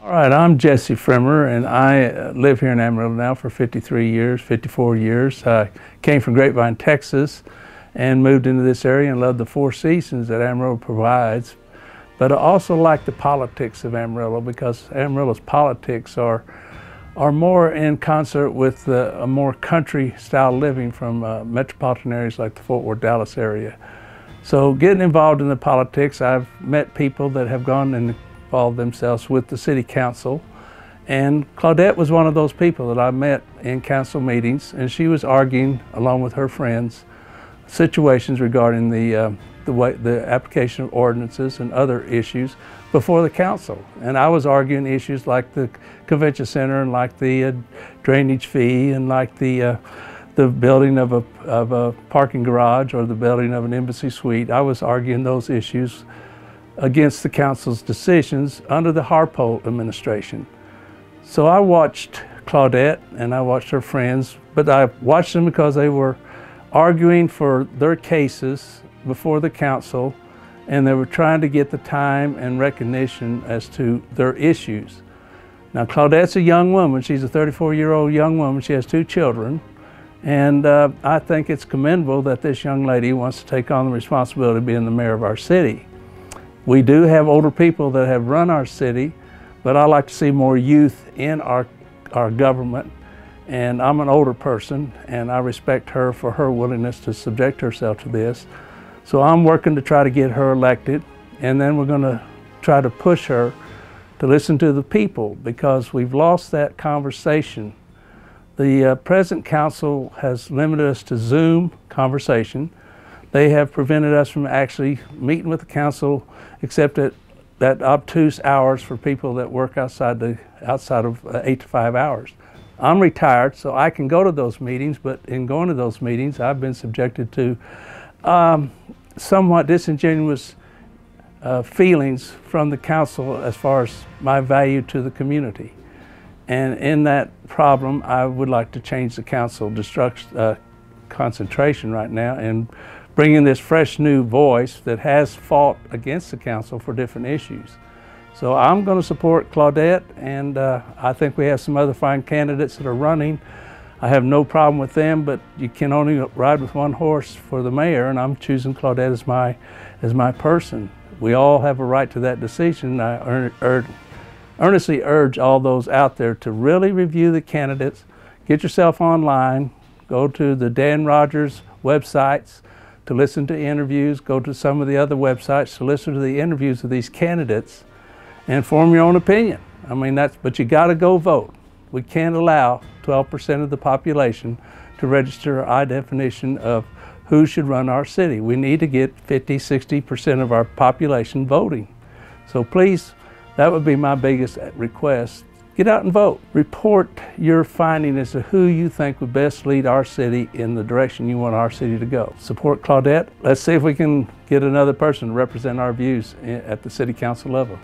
All right, I'm Jessie and I live here in Amarillo now for 54 years. I came from Grapevine, Texas, and moved into this area and love the four seasons that Amarillo provides. But I also like the politics of Amarillo because Amarillo's politics are more in concert with a more country-style living from metropolitan areas like the Fort Worth, Dallas area. So getting involved in the politics, I've met people that have gone and involved themselves with the city council, and Claudette was one of those people that I met in council meetings, and she was arguing along with her friends situations regarding the application of ordinances and other issues before the council. And I was arguing issues like the convention center and like the drainage fee and like the building of a parking garage or the building of an embassy suite. I was arguing those issues against the council's decisions under the Harpo administration. So I watched Claudette and I watched her friends, but I watched them because they were arguing for their cases before the council, and they were trying to get the time and recognition as to their issues. Now Claudette's a young woman. She's a 34-year-old young woman. She has 2 children. And I think it's commendable that this young lady wants to take on the responsibility of being the mayor of our city. We do have older people that have run our city, but I like to see more youth in our government. And I'm an older person, and I respect her for her willingness to subject herself to this. So I'm working to try to get her elected, and then we're going to try to push her to listen to the people, because we've lost that conversation. The present council has limited us to Zoom conversation. They have prevented us from actually meeting with the council, except at that obtuse hours for people that work outside of 8 to 5 hours. I'm retired, so I can go to those meetings, but in going to those meetings, I've been subjected to somewhat disingenuous feelings from the council as far as my value to the community. And in that problem, I would like to change the council concentration right now and bring in this fresh new voice that has fought against the council for different issues. So I'm going to support Claudette, and I think we have some other fine candidates that are running. I have no problem with them, but you can only ride with one horse for the mayor, and I'm choosing Claudette as my person. We all have a right to that decision. I earnestly urge all those out there to really review the candidates. Get yourself online, go to the Dan Rogers websites to listen to interviews, go to some of the other websites to listen to the interviews of these candidates and form your own opinion. I mean, but you got to go vote. We can't allow 12% of the population to register our definition of who should run our city. We need to get 50–60% of our population voting. So please, that would be my biggest request. Get out and vote. Report your finding as to who you think would best lead our city in the direction you want our city to go. Support Claudette. Let's see if we can get another person to represent our views at the city council level.